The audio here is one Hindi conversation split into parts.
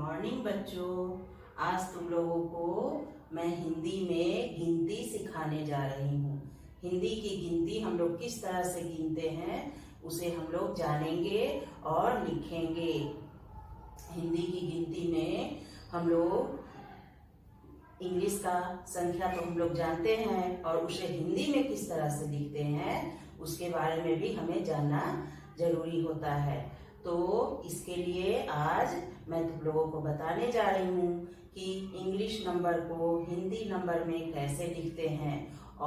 मॉर्निंग बच्चों। आज तुम लोगों को मैं हिंदी में गिनती सिखाने जा रही हूँ। हिंदी की गिनती हम लोग किस तरह से गिनते हैं उसे हम लोग जानेंगे और लिखेंगे। हिंदी की गिनती में हम लोग इंग्लिश का संख्या तो हम लोग जानते हैं और उसे हिंदी में किस तरह से लिखते हैं उसके बारे में भी हमें जानना जरूरी होता है। तो इसके लिए आज मैं तुम लोगों को बताने जा रही हूँ कि इंग्लिश नंबर को हिंदी नंबर में कैसे लिखते हैं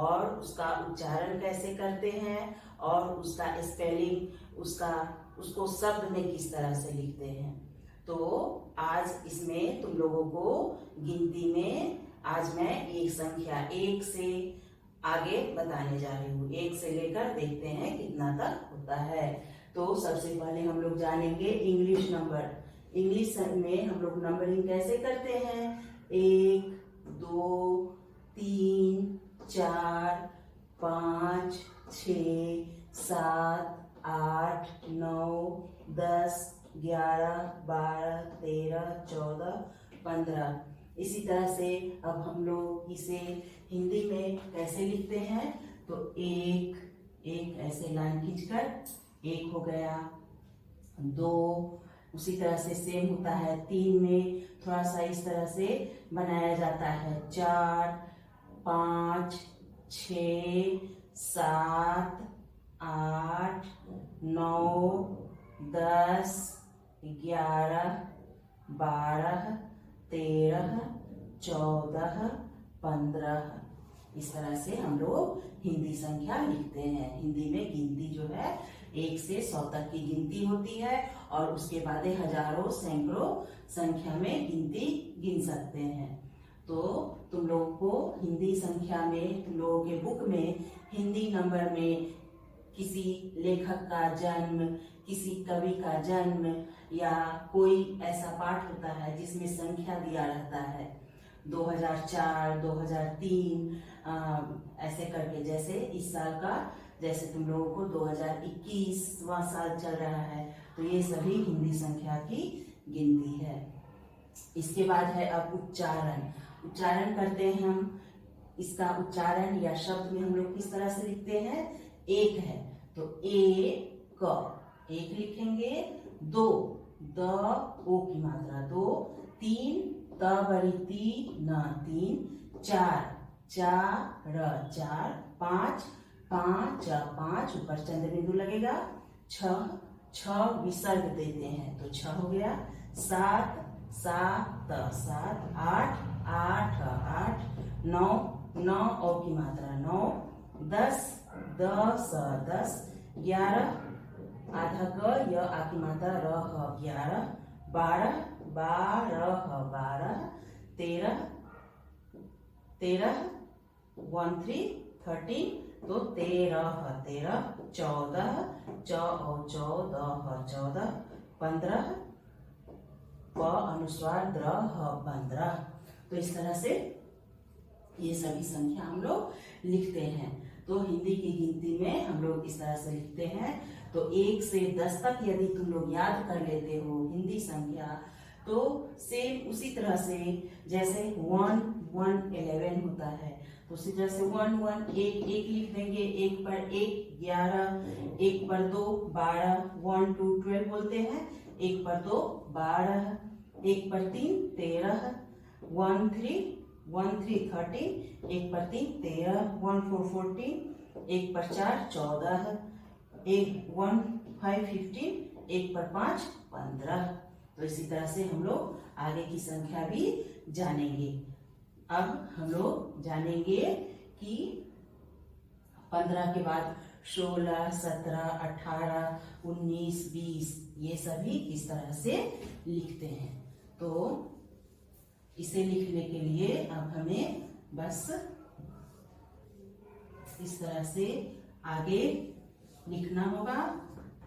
और उसका उच्चारण कैसे करते हैं और उसका स्पेलिंग उसको शब्द में किस तरह से लिखते हैं। तो आज इसमें तुम लोगों को गिनती में आज मैं एक संख्या 1 से आगे बताने जा रही हूँ। 1 से लेकर देखते हैं कितना तक होता है। तो सबसे पहले हम लोग जानेंगे इंग्लिश नंबर। इंग्लिश में हम लोग नंबरिंग कैसे करते हैं। 1 2 3 4 5 6 7 8 9 10 11 12 13 14 15। इसी तरह से अब हम लोग इसे हिंदी में कैसे लिखते हैं। तो एक ऐसे लाइन खींचकर 1 हो गया। 2 उसी तरह से सेम होता है। 3 में थोड़ा सा इस तरह से बनाया जाता है। 4 5 6 7 8 9 10 11 12 13 14 15। इस तरह से हम लोग हिंदी संख्या लिखते हैं। हिंदी में गिनती जो है 1 से 100 तक की गिनती होती है और उसके बाद हजारों सैकड़ों संख्या में गिनती गिन सकते हैं। तो तुम लोगों को हिंदी संख्या में तुम लोगों के बुक में हिंदी नंबर में किसी लेखक का जन्म, किसी कवि का जन्म या कोई ऐसा पाठ होता है जिसमें संख्या दिया रहता है 2004 2003 ऐसे करके। जैसे इस साल का जैसे तुम लोगों को 2021वां साल चल रहा है तो ये सभी हिंदी संख्या की गिनती है। इसके बाद है अब उच्चारण। उच्चारण करते हैं हम। इसका उच्चारण या शब्द में हम लोग किस तरह से लिखते हैं। 1 है तो एक लिखेंगे। 2 द ओ की मात्रा 2। 3 त बड़ी ती न 3। 4 4 5 5 ऊपर चंद्र बिंदु लगेगा। 6 विसर्ग देते हैं तो 6 हो गया। 7 7 8 9 ओ की मात्रा 9। 10 10 11 आधा क य आ की मात्रा र 11। 12 12 13 1 3 13 तो 13 14 14 15 प अनुस्वार द्र 15। तो इस तरह से ये सभी संख्या हम लोग लिखते हैं। तो हिंदी की गिनती में हम लोग इस तरह से लिखते हैं। तो 1 से 10 तक यदि तुम लोग याद कर लेते हो हिंदी संख्या तो सेम उसी तरह से जैसे 1 1 11 होता है तो उसी तरह से 1 1 1 लिख देंगे। 1 पर 1 11, 1 पर 2 12, 1 2 12 बोलते हैं। 1 पर 2 12, 1 पर 3 13, 1 3 13, 1 पर 3 13, 1 4 14, 1 पर 4 14, 1 5 15, 1 पर 5 15। तो इसी तरह से हम लोग आगे की संख्या भी जानेंगे। अब हम लोग जानेंगे कि 15 के बाद 16 17 18 19 20 ये सभी किस तरह से लिखते हैं। तो इसे लिखने के लिए अब हमें बस इस तरह से आगे लिखना होगा।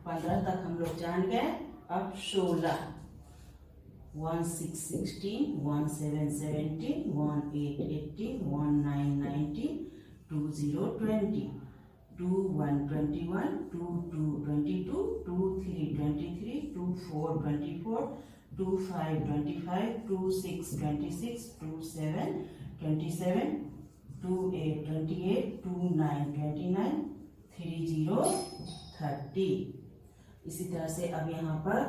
15 तक हम लोग जान गए। अब 16 1 6 16 1 7 17 1 8 18 1 9 19 2 0 20 2 1 21 2 2 22 2 3 23 2 4 24 2 5 25, 2 6 26, 2 7 27, 2 8 28, 2 9 29, 3 0 30। इसी तरह से अब यहाँ पर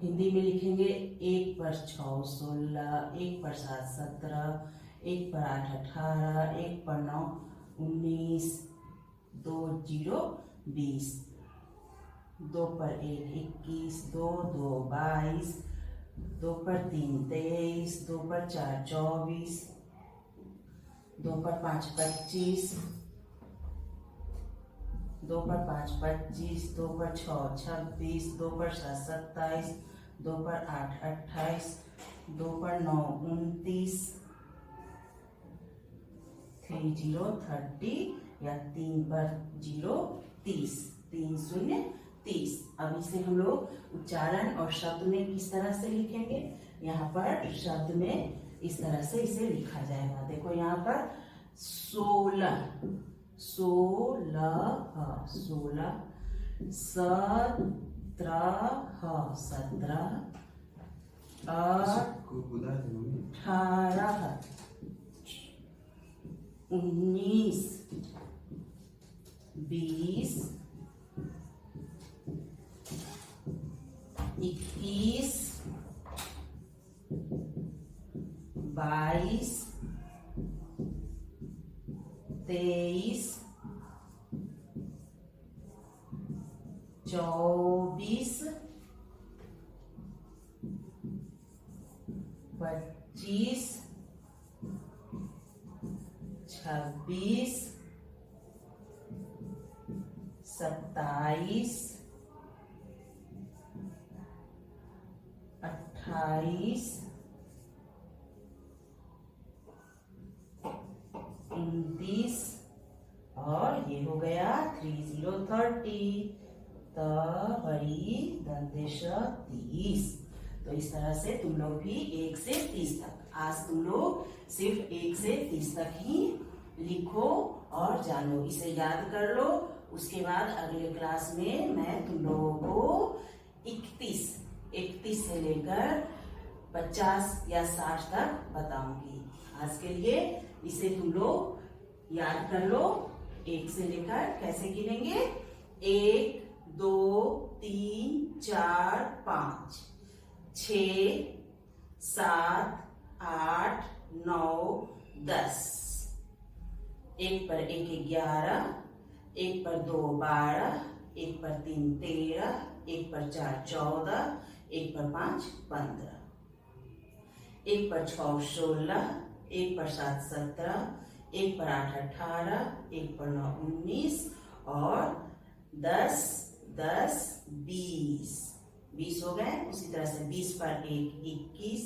हिंदी में लिखेंगे 1 पर 6 16, 1 पर 7 17, 1 पर 8 18, 1 पर 9 19, 2 0 20, 2 पर 1 21, 2 2 22, 2 पर 3 23, 2 पर 4 24, 2 पर 5 25, 2 पर 5 25, 2 पर 6 26, 2 पर 7 27, 2 पर 8 28, 2 पर 9 29, 3 0 30 या 3 पर 0 30, 3 0 30। अब इसे हम लोग उच्चारण और शब्द में किस तरह से लिखेंगे, यहाँ पर शब्द में इस तरह से इसे लिखा जाएगा। देखो यहाँ पर 16 16 16, 17 17, 18 19 20 21 22 23 24 25 26 27 28 29 और ये हो गया 3 0 30 बड़ी दंतेश 30। तो इस तरह से तुम लोग भी 1 से 30 तक, आज तुम लोग सिर्फ 1 से 30 तक ही लिखो और जानो, इसे याद कर लो। उसके बाद अगले क्लास में मैं तुम लोगों को 31 से लेकर 50 या 60 तक बताऊंगी। आज के लिए इसे तुम लोग याद कर लो। 1 से लेकर कैसे गिनेंगे, 1 2 3 4 5 6 7 8 9 10, 1 पर 1 11, 1 पर 2 12, 1 पर 3 13, 1 पर 4 14, 1 पर 5 15, 1 पर 6 16, 1 पर 7 17, 1 पर 8 18, 1 पर 9 19 और 10 10 20 हो गए। उसी तरह से 20 पर 1 21,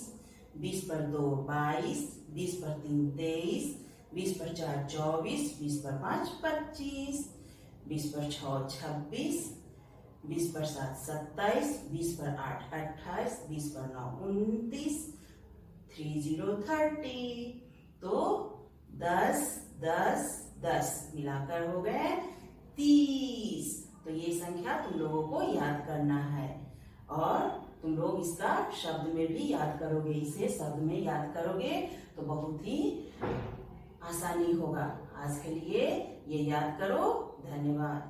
20 पर 2 22, 20 पर 3 23, 20 पर 4 24, 20 पर 5 25, 20 पर 6 26, 20 पर 7 27, 20 पर 8 28, 20 पर 9 29, 3 0 30। तो 10 10 10 मिलाकर हो गए 30। तो ये संख्या तुम लोगों को याद करना है और तुम लोग इसका शब्द में भी याद करोगे। इसे शब्द में याद करोगे तो बहुत ही आसानी होगा। आज के लिए ये याद करो। धन्यवाद।